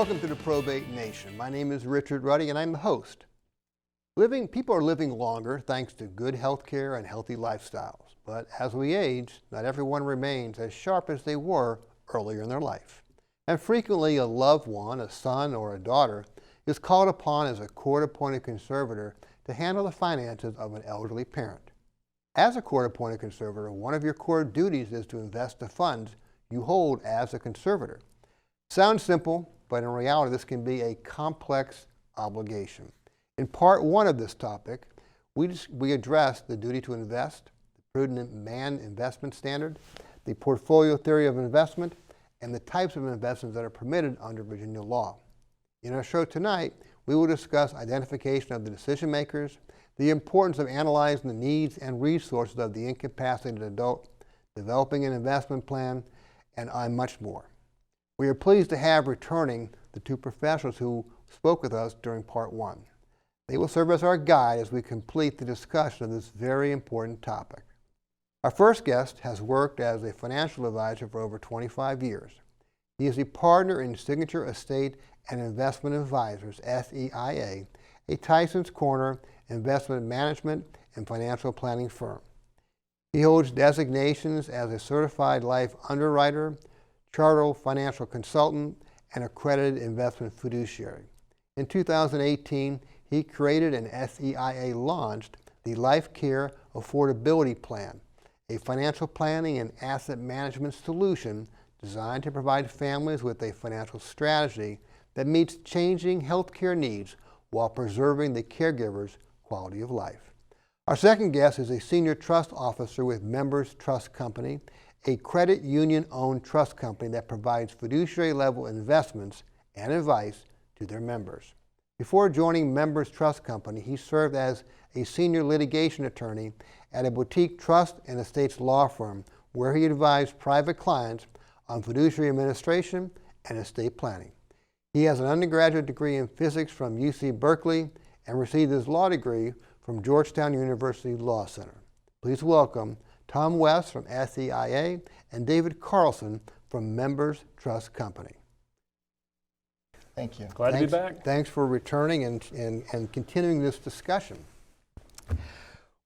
Welcome to the Probate Nation. My name is Richard Ruddy and I'm the host. People are living longer thanks to good health care and healthy lifestyles. But as we age, not everyone remains as sharp as they were earlier in their life. And frequently a loved one, a son or a daughter, is called upon as a court-appointed conservator to handle the finances of an elderly parent. As a court-appointed conservator, one of your core duties is to invest the funds you hold as a conservator. Sounds simple, but in reality this can be a complex obligation. In part one of this topic, we address the duty to invest, the prudent man investment standard, the portfolio theory of investment, and the types of investments that are permitted under Virginia law. In our show tonight, we will discuss identification of the decision makers, the importance of analyzing the needs and resources of the incapacitated adult, developing an investment plan, and much more. We are pleased to have returning the two professionals who spoke with us during part one. They will serve as our guide as we complete the discussion of this very important topic. Our first guest has worked as a financial advisor for over 25 years. He is a partner in Signature Estate and Investment Advisors, SEIA, a Tyson's Corner investment management and financial planning firm. He holds designations as a certified life underwriter, chartered financial consultant, and accredited investment fiduciary. In 2018, he created and SEIA launched the Life Care Affordability Plan, a financial planning and asset management solution designed to provide families with a financial strategy that meets changing healthcare needs while preserving the caregiver's quality of life. Our second guest is a senior trust officer with Members Trust Company, a credit union-owned trust company that provides fiduciary-level investments and advice to their members. Before joining Members Trust Company, he served as a senior litigation attorney at a boutique trust and estates law firm where he advised private clients on fiduciary administration and estate planning. He has an undergraduate degree in physics from UC Berkeley and received his law degree from Georgetown University Law Center. Please welcome Tom West from SEIA and David Carlson from Members Trust Company. Thank you. Glad to be back. Thanks for returning and continuing this discussion.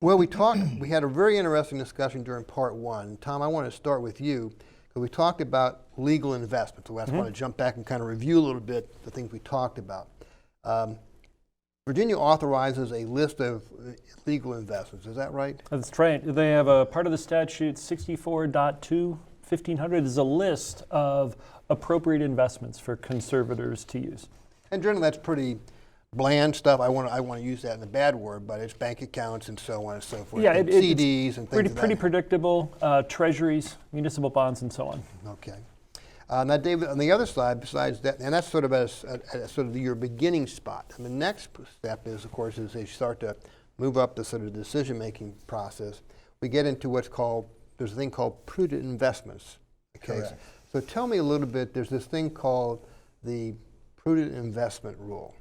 Well, we had a very interesting discussion during part one. Tom, I want to start with you because we talked about legal investments. So I just want to jump back and kind of review a little bit the things we talked about. Virginia authorizes a list of legal investments. Is that right? That's right. They have a part of the statute 64.2, 1500 is a list of appropriate investments for conservators to use. And generally that's pretty bland stuff. I want to use that in a bad word, but it's bank accounts and so on and so forth. Yeah, and CDs and things pretty predictable. Treasuries, municipal bonds, and so on. Okay. Now, David, on the other side, besides that, and that's sort of your beginning spot. And the next step is, of course, as they start to move up the sort of decision-making process, we get into there's a thing called prudent investments. Okay. Correct. So tell me a little bit. There's this thing called the prudent investment rule.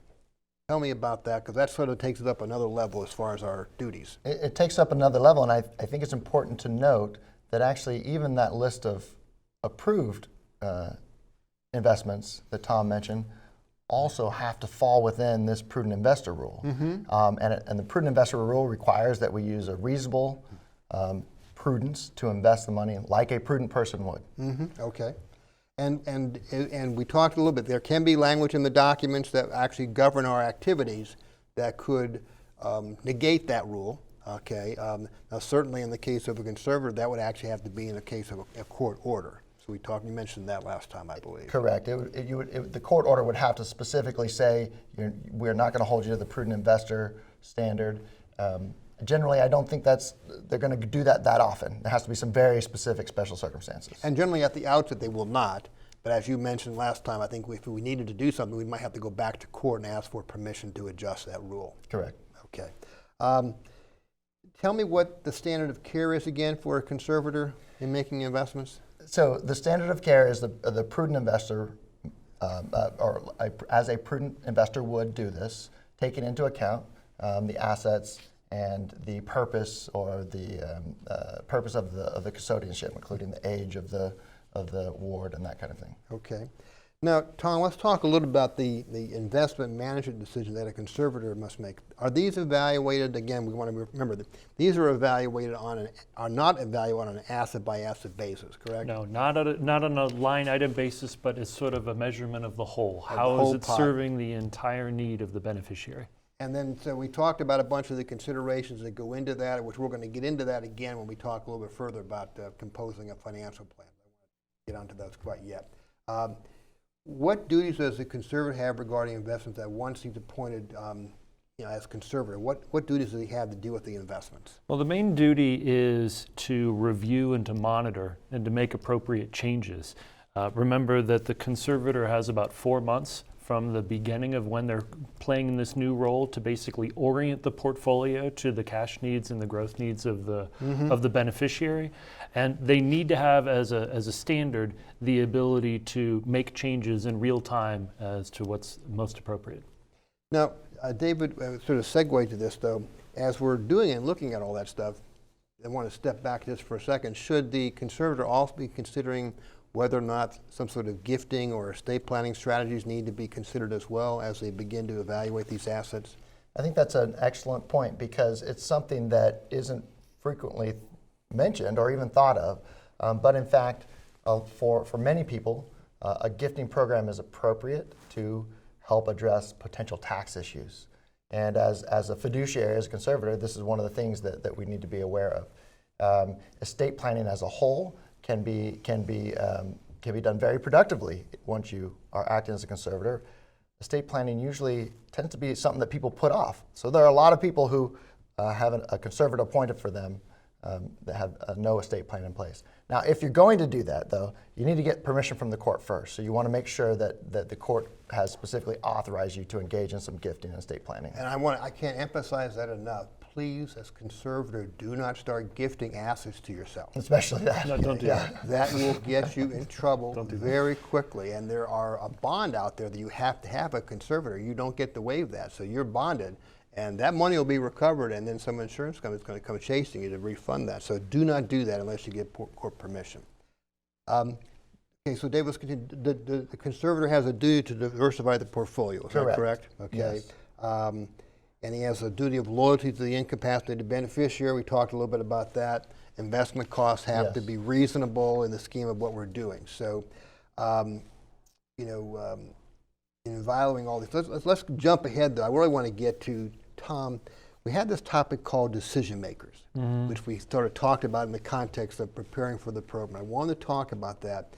Tell me about that, because that sort of takes it up another level as far as our duties. It takes up another level, and I think it's important to note that actually even that list of approved investments that Tom mentioned also have to fall within this prudent investor rule. And the prudent investor rule requires that we use a reasonable prudence to invest the money like a prudent person would. Okay. And we talked a little bit, there can be language in the documents that actually govern our activities that could negate that rule. Okay. Now certainly in the case of a conservator, that would actually have to be in the case of a court order. So you mentioned that last time, I believe. Correct. The court order would have to specifically say, we're not going to hold you to the prudent investor standard. Generally, I don't think they're going to do that often. There has to be some very specific special circumstances. And generally at the outset, they will not. But as you mentioned last time, I think if we needed to do something, we might have to go back to court and ask for permission to adjust that rule. Correct. Okay. Tell me what the standard of care is again for a conservator in making investments. So the standard of care is the prudent investor, as a prudent investor would do this, taking into account the assets and the purpose or the purpose of the custodianship, including the age of the ward and that kind of thing. Okay. Now, Tom, let's talk a little about the investment management decision that a conservator must make. Are these evaluated, again, we want to remember that these are evaluated are not evaluated on an asset-by-asset basis, correct? No, not on a line item basis, but it's sort of a measurement of the whole. How is it pot. serving the entire need of the beneficiary? And then, so we talked about a bunch of the considerations that go into that, which we're going to get into that again when we talk a little bit further about composing a financial plan. I won't get onto those quite yet. What duties does the conservator have regarding investments that once he's appointed as conservator? What duties does he have to do with the investments? Well, the main duty is to review and to monitor and to make appropriate changes. Remember that the conservator has about 4 months from the beginning of when they're playing in this new role to basically orient the portfolio to the cash needs and the growth needs of the beneficiary. And they need to have as a standard the ability to make changes in real time as to what's most appropriate. Now, David, sort of segue to this though, as we're doing and looking at all that stuff, I want to step back just for a second. Should the conservator also be considering whether or not some sort of gifting or estate planning strategies need to be considered as well as they begin to evaluate these assets? I think that's an excellent point because it's something that isn't frequently mentioned or even thought of. But in fact, for many people, a gifting program is appropriate to help address potential tax issues. And as a fiduciary, as a conservator, this is one of the things that we need to be aware of. Estate planning as a whole can be done very productively once you are acting as a conservator. Estate planning usually tends to be something that people put off. So there are a lot of people who have a conservator appointed for them that have no estate plan in place. Now, if you're going to do that, though, you need to get permission from the court first. So you want to make sure that the court has specifically authorized you to engage in some gifting and estate planning. And I can't emphasize that enough. Please, as conservator, do not start gifting assets to yourself. Especially that. No, don't do that. That will get you in trouble very quickly. And there are a bond out there that you have to have a conservator. You don't get to waive that. So you're bonded. And that money will be recovered, and then some insurance company is going to come chasing you to refund that. So do not do that unless you get court permission. Okay, so Dave, let's continue. The conservator has a duty to diversify the portfolio. Is that correct? Okay. Yes. And he has a duty of loyalty to the incapacitated beneficiary. We talked a little bit about that. Investment costs have to be reasonable in the scheme of what we're doing. So, in evaluating all this, let's jump ahead though. I really want to get to, Tom, we had this topic called decision makers, which we sort of talked about in the context of preparing for the program. I wanted to talk about that.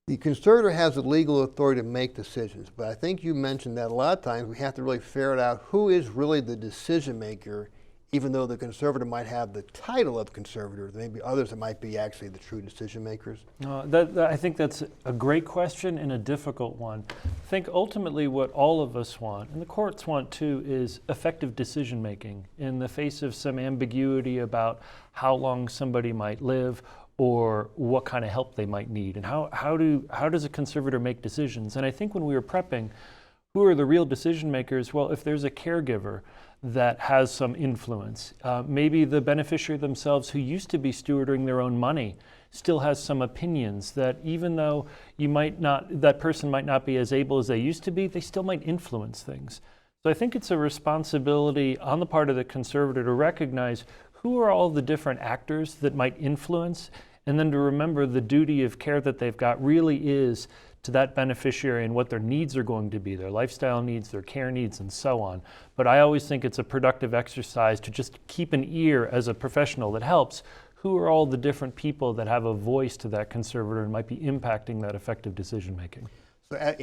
The conservator has the legal authority to make decisions, but I think you mentioned that a lot of times we have to really ferret out who is really the decision maker, even though the conservator might have the title of conservator. There may be others that might be actually the true decision makers. I think that's a great question and a difficult one. I think ultimately what all of us want, and the courts want too, is effective decision making in the face of some ambiguity about how long somebody might live or what kind of help they might need, and how does a conservator make decisions? And I think when we were prepping, who are the real decision makers? Well, if there's a caregiver that has some influence, maybe the beneficiary themselves who used to be stewarding their own money still has some opinions that even though that person might not be as able as they used to be, they still might influence things. So I think it's a responsibility on the part of the conservator to recognize who are all the different actors that might influence, and then to remember the duty of care that they've got really is to that beneficiary and what their needs are going to be, their lifestyle needs, their care needs, and so on. But I always think it's a productive exercise to just keep an ear as a professional that helps. Who are all the different people that have a voice to that conservator and might be impacting that effective decision making? So, the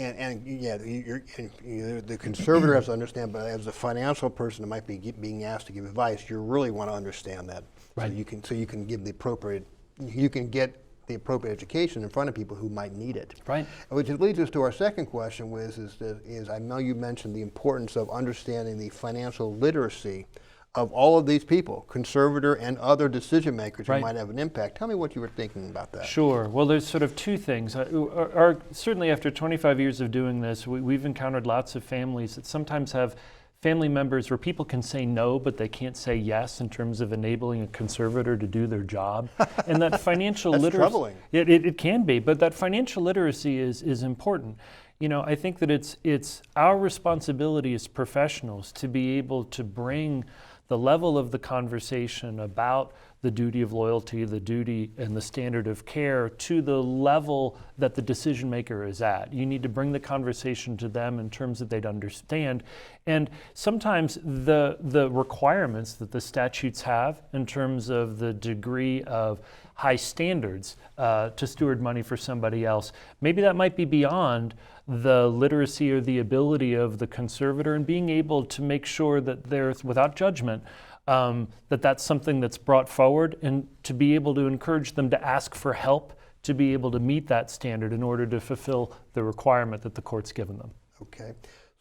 conservator has to understand, but as a financial person that might be being asked to give advice, you really want to understand that. Right. So you can give the appropriate, you can get the appropriate education in front of people who might need it. Right. Which leads us to our second question, is I know you mentioned the importance of understanding the financial literacy of all of these people, conservator and other decision makers who might have an impact. Tell me what you were thinking about that. Sure. Well, there's sort of two things. Certainly after 25 years of doing this, we've encountered lots of families that sometimes have family members where people can say no, but they can't say yes in terms of enabling a conservator to do their job. And that financial That's literacy, troubling. it can be, but that financial literacy is important. I think that it's our responsibility as professionals to be able to bring the level of the conversation about the duty of loyalty, the duty and the standard of care to the level that the decision maker is at. You need to bring the conversation to them in terms that they'd understand. And sometimes the requirements that the statutes have in terms of the degree of high standards to steward money for somebody else, maybe that might be beyond the literacy or the ability of the conservator, and being able to make sure that there's, without judgment, that's something that's brought forward, and to be able to encourage them to ask for help to be able to meet that standard in order to fulfill the requirement that the court's given them. Okay.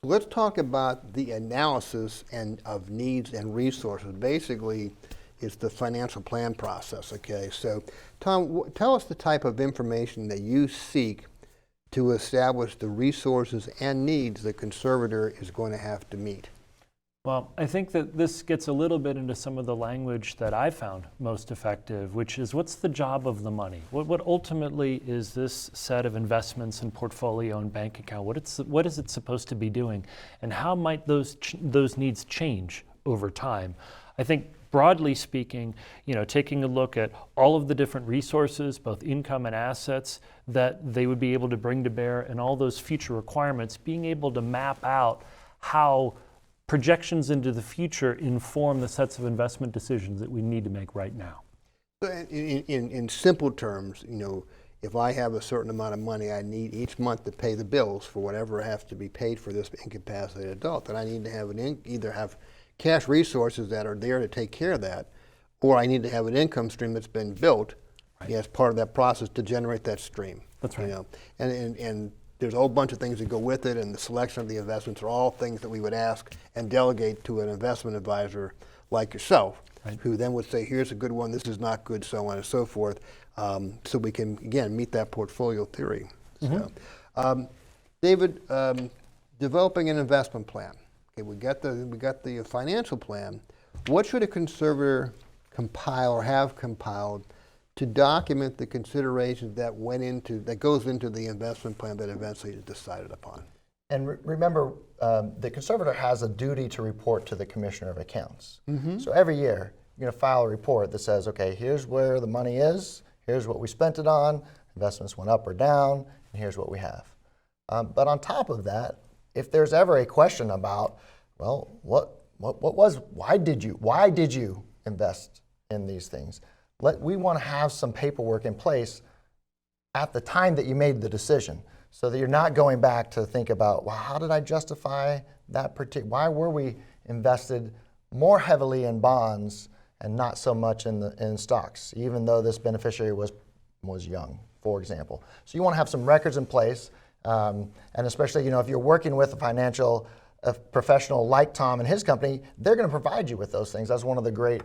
So let's talk about the analysis of needs and resources. Basically, it's the financial plan process, okay? So, Tom, tell us the type of information that you seek to establish the resources and needs the conservator is going to have to meet. Well, I think that this gets a little bit into some of the language that I found most effective, which is, what's the job of the money? What ultimately is this set of investments and portfolio and bank account? What is it supposed to be doing? And how might those needs change over time? I think broadly speaking, taking a look at all of the different resources, both income and assets, that they would be able to bring to bear, and all those future requirements, being able to map out how projections into the future inform the sets of investment decisions that we need to make right now. So in simple terms, if I have a certain amount of money I need each month to pay the bills for whatever has to be paid for this incapacitated adult, then I need to have either have cash resources that are there to take care of that, or I need to have an income stream that's been built as part of that process to generate that stream. That's right. And there's a whole bunch of things that go with it, and the selection of the investments are all things that we would ask and delegate to an investment advisor like yourself, who then would say, here's a good one, this is not good, so on and so forth, so we can, again, meet that portfolio theory. Mm-hmm. So, David, developing an investment plan. Okay, we got the financial plan. What should a conservator compile or have compiled to document the considerations that goes into the investment plan that eventually is decided upon? And remember, the conservator has a duty to report to the Commissioner of Accounts. Mm-hmm. So every year, you're going to file a report that says, okay, here's where the money is, here's what we spent it on, investments went up or down, and here's what we have. But on top of that, if there's ever a question about, well, why did you invest in these things? We want to have some paperwork in place at the time that you made the decision, so that you're not going back to think about, well, how did I justify that why were we invested more heavily in bonds and not so much in stocks, even though this beneficiary was young, for example. So you want to have some records in place, and especially if you're working with a professional like Tom and his company, they're going to provide you with those things. That's one of the great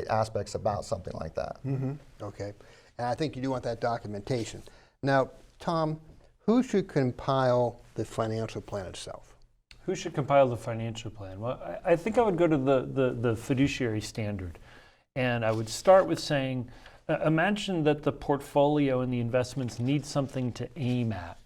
aspects about something like that. Mm-hmm. Okay, and I think you do want that documentation. Now, Tom, who should compile the financial plan itself? Who should compile the financial plan? Well, I think I would go to the fiduciary standard, and I would start with saying, imagine that the portfolio and the investments need something to aim at.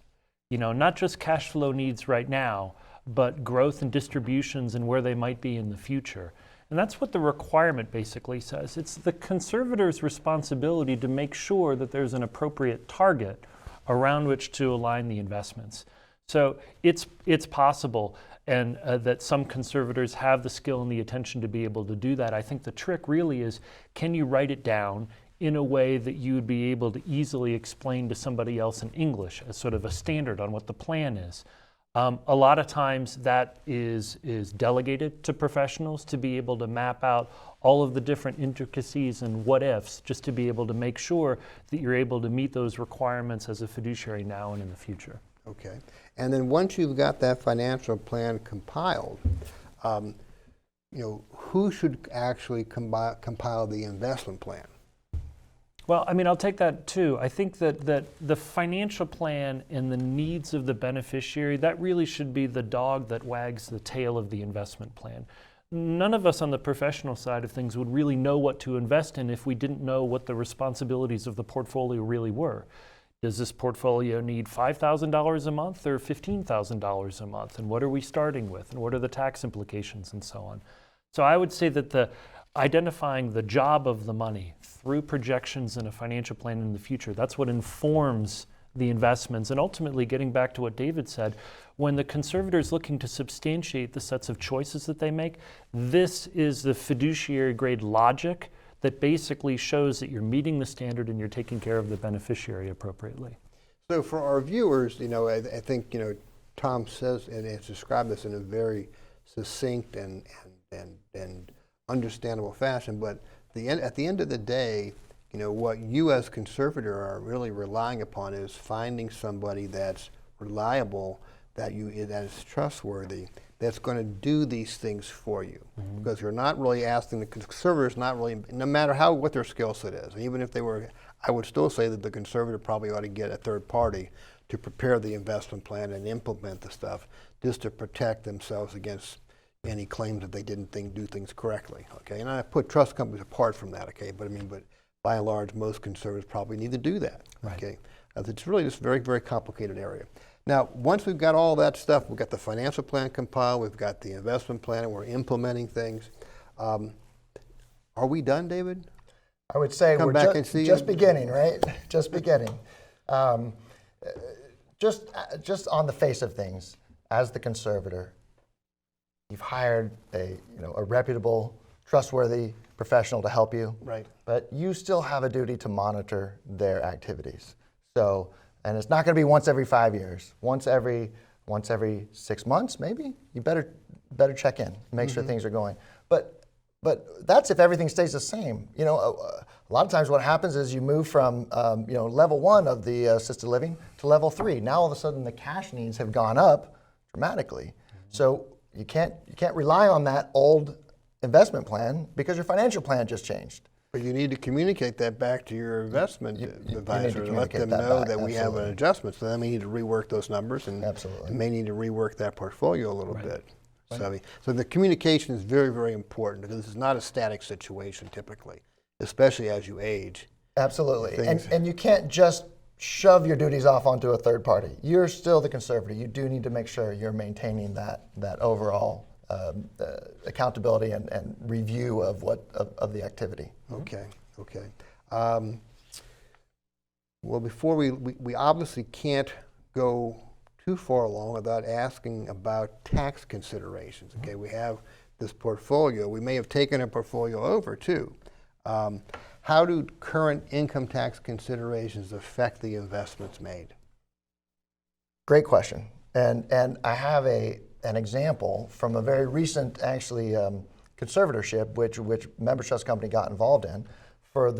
Not just cash flow needs right now, but growth and distributions and where they might be in the future. And that's what the requirement basically says. It's the conservator's responsibility to make sure that there's an appropriate target around which to align the investments. So it's possible, and that some conservators have the skill and the attention to be able to do that. I think the trick really is, can you write it down in a way that you would be able to easily explain to somebody else in English as sort of a standard on what the plan is? A lot of times that is delegated to professionals to be able to map out all of the different intricacies and what ifs, just to be able to make sure that you're able to meet those requirements as a fiduciary now and in the future. Okay, and then once you've got that financial plan compiled, who should actually compile the investment plan? Well, I mean, I'll take that too. I think that the financial plan and the needs of the beneficiary, that really should be the dog that wags the tail of the investment plan. None of us on the professional side of things would really know what to invest in if we didn't know what the responsibilities of the portfolio really were. Does this portfolio need $5,000 a month or $15,000 a month? And what are we starting with? And what are the tax implications and so on? So I would say that identifying the job of the money through projections in a financial plan in the future, that's what informs the investments. And ultimately, getting back to what David said, when the conservator is looking to substantiate the sets of choices that they make, this is the fiduciary grade logic that basically shows that you're meeting the standard and you're taking care of the beneficiary appropriately. So for our viewers, I think, Tom says and has described this in a very succinct and understandable fashion, but at the end of the day, what you as conservator are really relying upon is finding somebody that's reliable, that is trustworthy, that's going to do these things for you. Mm-hmm. Because you're not really asking the conservators, not really, no matter what their skill set is, and even if they were, I would still say that the conservator probably ought to get a third party to prepare the investment plan and implement the stuff, just to protect themselves against any claims that they didn't do things correctly. Okay, and I put trust companies apart from that. Okay, but by and large, most conservatives probably need to do that. Right. Okay, it's really just a very, very complicated area. Now, once we've got all that stuff, we've got the financial plan compiled, we've got the investment plan, and we're implementing things. Are we done, David? I would say we're just beginning, right? Just beginning. Just on the face of things, as the conservator, you've hired a reputable, trustworthy professional to help you. Right. But you still have a duty to monitor their activities. So, and it's not going to be once every 5 years. Once every 6 months, maybe. You better check in, make sure things are going. But that's if everything stays the same. A lot of times what happens is you move from level 1 of the assisted living to level 3. Now all of a sudden the cash needs have gone up dramatically. So you can't rely on that old investment plan because your financial plan just changed. But you need to communicate that back to your investment advisor and let them know that we have an adjustment. So they may need to rework those numbers and may need to rework that portfolio a little bit. Right. So the communication is very, very important because this is not a static situation typically, especially as you age. Absolutely. And you can't just shove your duties off onto a third party. You're still the conservator. You do need to make sure you're maintaining that overall accountability and review of of the activity. Okay. Well, before we obviously can't go too far along without asking about tax considerations. Okay, we have this portfolio. We may have taken a portfolio over too. How do current income tax considerations affect the investments made? Great question. And I have an example from a very recent, actually, conservatorship, which Member Trust Company got involved in for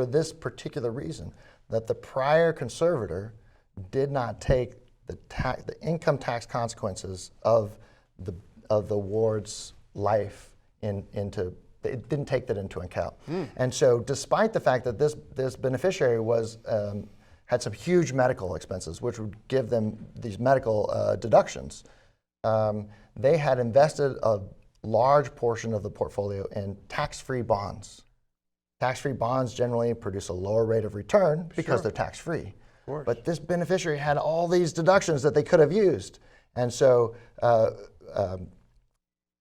this particular reason, that the prior conservator did not take the income tax consequences of the ward's life into. It didn't take that into account. And so despite the fact that this beneficiary had some huge medical expenses, which would give them these medical deductions, they had invested a large portion of the portfolio in tax-free bonds. Tax-free bonds generally produce a lower rate of return because they're tax-free. But this beneficiary had all these deductions that they could have used. And so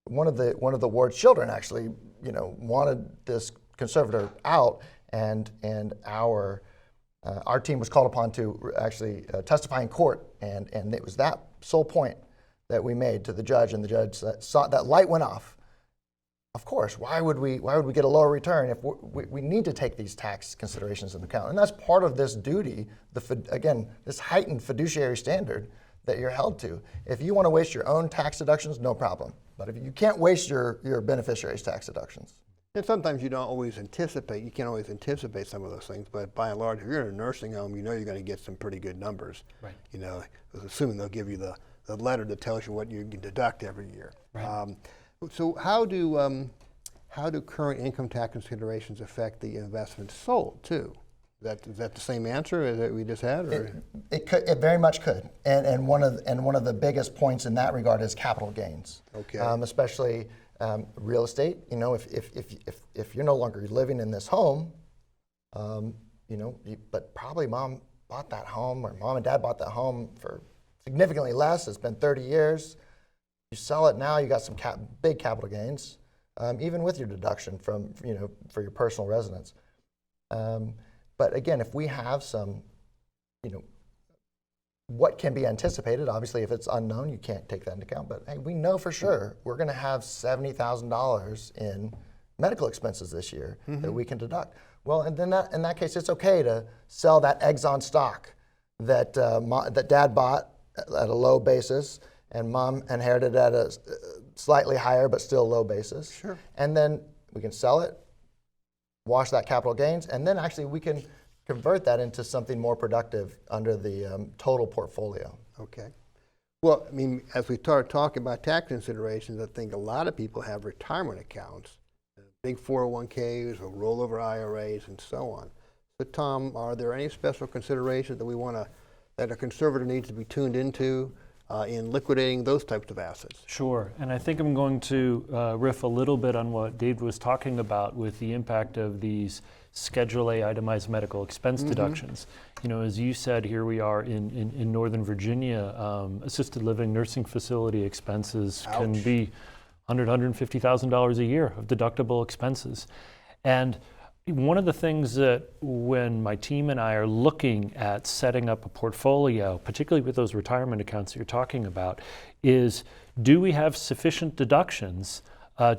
one of the ward's children actually wanted this conservator out, and our team was called upon to actually testify in court, and it was that sole point that we made to the judge, and the judge saw that light went off. Of course, why would we get a lower return if we need to take these tax considerations into account? And that's part of this duty, this heightened fiduciary standard that you're held to. If you want to waste your own tax deductions, no problem. But if you can't waste your beneficiary's tax deductions. And sometimes you can't always anticipate some of those things, but by and large, if you're in a nursing home, you're going to get some pretty good numbers. Right. Assuming they'll give you the letter that tells you what you can deduct every year. Right. So how do current income tax considerations affect the investments sold too? Is that the same answer that we just had? Or? It very much could, and one of the biggest points in that regard is capital gains. Okay. Especially real estate. You know, if you're no longer living in this home, you know, but probably mom bought that home or mom and dad bought that home for significantly less. It's been 30 years. You sell it now, you got some big capital gains, even with your deduction from, you know, for your personal residence. But again, if we have some, you know, what can be anticipated, obviously if it's unknown, you can't take that into account, but hey, we know for sure we're gonna have $70,000 in medical expenses this year that we can deduct. Well, and then in that case, it's okay to sell that Exxon stock that, that dad bought at a low basis and mom inherited at a slightly higher but still low basis. Sure. And then we can sell it, wash that capital gains, and then actually we can convert that into something more productive under the total portfolio. Okay. Well, I mean, as we start talking about tax considerations, I think a lot of people have retirement accounts, big 401ks or rollover IRAs and so on. So Tom, are there any special considerations that that a conservator needs to be tuned into in liquidating those types of assets? Sure, and I think I'm going to riff a little bit on what Dave was talking about with the impact of these Schedule A itemized medical expense deductions. You know, as you said, here we are in Northern Virginia, assisted living nursing facility expenses can be $150,000 a year of deductible expenses. And one of the things that when my team and I are looking at setting up a portfolio, particularly with those retirement accounts that you're talking about, is do we have sufficient deductions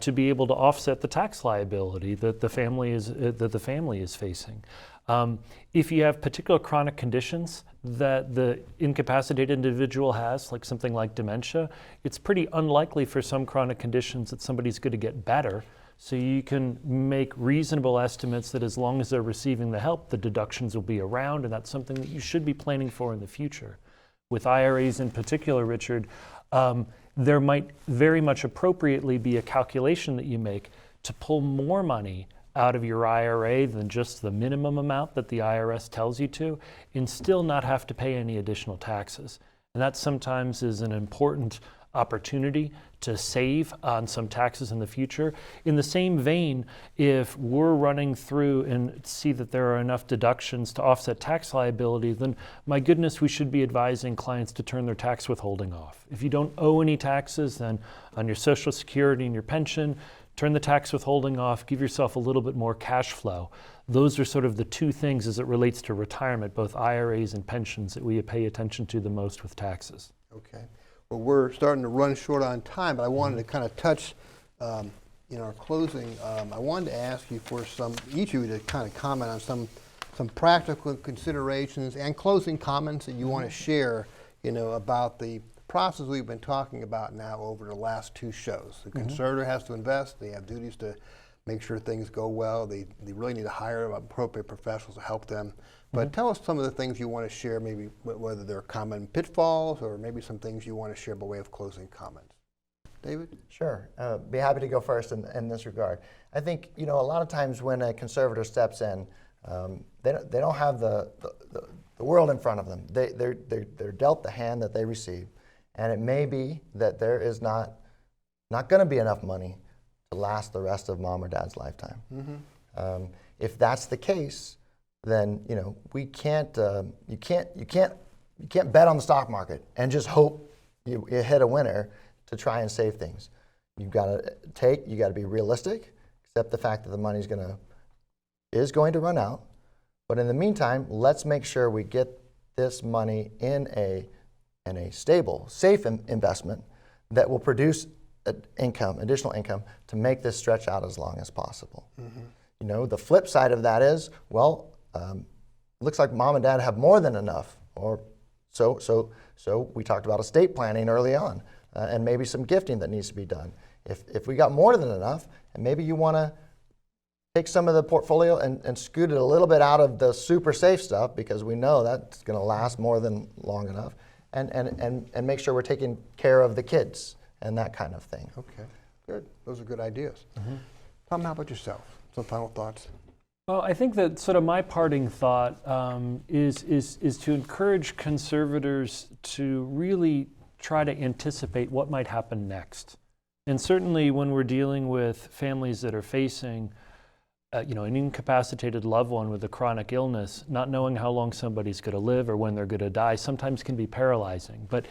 to be able to offset the tax liability that the family is facing? If you have particular chronic conditions that the incapacitated individual has, like something like dementia, it's pretty unlikely for some chronic conditions that somebody's going to get better. So you can make reasonable estimates that as long as they're receiving the help, the deductions will be around, and that's something that you should be planning for in the future. With IRAs in particular, Richard, there might very much appropriately be a calculation that you make to pull more money out of your IRA than just the minimum amount that the IRS tells you to, and still not have to pay any additional taxes. And that sometimes is an important opportunity to save on some taxes in the future. In the same vein, if we're running through and see that there are enough deductions to offset tax liability, then my goodness, we should be advising clients to turn their tax withholding off. If you don't owe any taxes, then on your Social Security and your pension, turn the tax withholding off, give yourself a little bit more cash flow. Those are sort of the two things as it relates to retirement, both IRAs and pensions, that we pay attention to the most with taxes. Okay. Well, we're starting to run short on time, but I wanted to kind of touch in our closing. I wanted to ask you for each of you to kind of comment on some practical considerations and closing comments that you want to share, you know, about the process we've been talking about now over the last two shows. The conservator has to invest. They have duties to make sure things go well. They really need to hire appropriate professionals to help them. But tell us some of the things you want to share, maybe whether they're common pitfalls or maybe some things you want to share by way of closing comments. David? Sure. Be happy to go first in this regard. I think, you know, a lot of times when a conservator steps in, they don't have the world in front of them. They're dealt the hand that they receive. And it may be that there is not going to be enough money to last the rest of mom or dad's lifetime. If that's the case, then you know you can't bet on the stock market and just hope you hit a winner to try and save things. You got to be realistic, accept the fact that the money is going to run out. But in the meantime, let's make sure we get this money in a stable, safe investment that will produce additional income to make this stretch out as long as possible. You know, the flip side of that is, well, looks like mom and dad have more than enough, or so we talked about estate planning early on, and maybe some gifting that needs to be done. If we got more than enough, and maybe you want to take some of the portfolio and scoot it a little bit out of the super safe stuff, because we know that's going to last more than long enough, and make sure we're taking care of the kids and that kind of thing. Okay, good. Those are good ideas. Tom, how about yourself? Some final thoughts? Well, I think that sort of my parting thought is to encourage conservators to really try to anticipate what might happen next. And certainly when we're dealing with families that are facing an incapacitated loved one with a chronic illness, not knowing how long somebody's going to live or when they're going to die sometimes can be paralyzing. But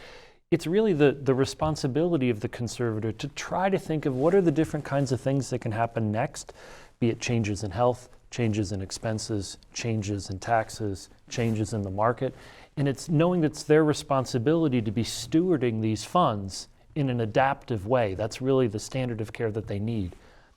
it's really the responsibility of the conservator to try to think of what are the different kinds of things that can happen next, be it changes in health, changes in expenses, changes in taxes, changes in the market. And it's knowing that it's their responsibility to be stewarding these funds in an adaptive way. That's really the standard of care that they need.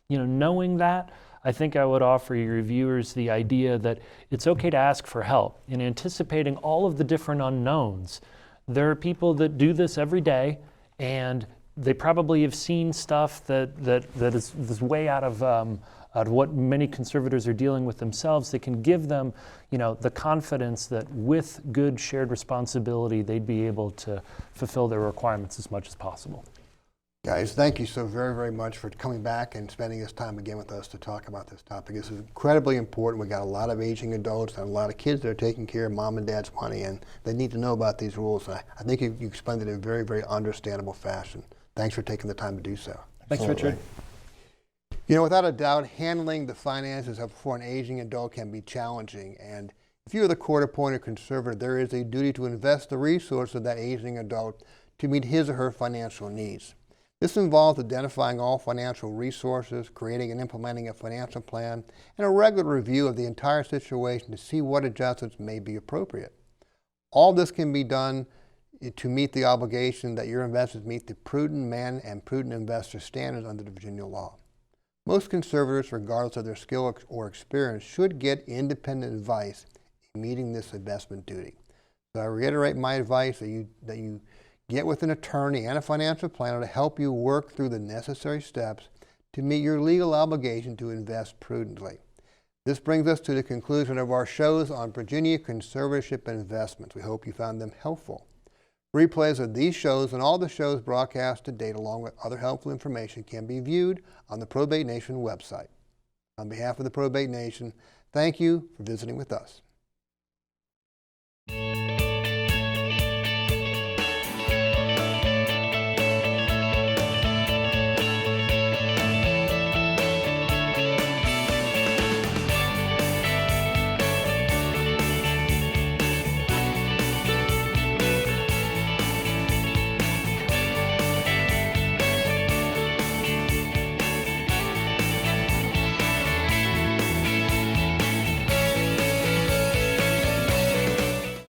Knowing that, I think I would offer your viewers the idea that it's okay to ask for help in anticipating all of the different unknowns. There are people that do this every day, and they probably have seen stuff that is way out of what many conservators are dealing with themselves. That can give them, the confidence that with good shared responsibility, they'd be able to fulfill their requirements as much as possible. Guys, thank you so very, very much for coming back and spending this time again with us to talk about this topic. This is incredibly important. We got a lot of aging adults and a lot of kids that are taking care of mom and dad's money, and they need to know about these rules. I think you explained it in a very, very understandable fashion. Thanks for taking the time to do so. Thanks, Richard. Without a doubt, handling the finances for an aging adult can be challenging, and if you are the court-appointed conservator, there is a duty to invest the resources of that aging adult to meet his or her financial needs. This involves identifying all financial resources, creating and implementing a financial plan, and a regular review of the entire situation to see what adjustments may be appropriate. All this can be done to meet the obligation that your investments meet the prudent man and prudent investor standards under the Virginia law. Most conservators, regardless of their skill or experience, should get independent advice in meeting this investment duty. So I reiterate my advice that you get with an attorney and a financial planner to help you work through the necessary steps to meet your legal obligation to invest prudently. This brings us to the conclusion of our shows on Virginia conservatorship and investments. We hope you found them helpful. Replays of these shows and all the shows broadcast to date, along with other helpful information, can be viewed on the Probate Nation website. On behalf of the Probate Nation, thank you for visiting with us.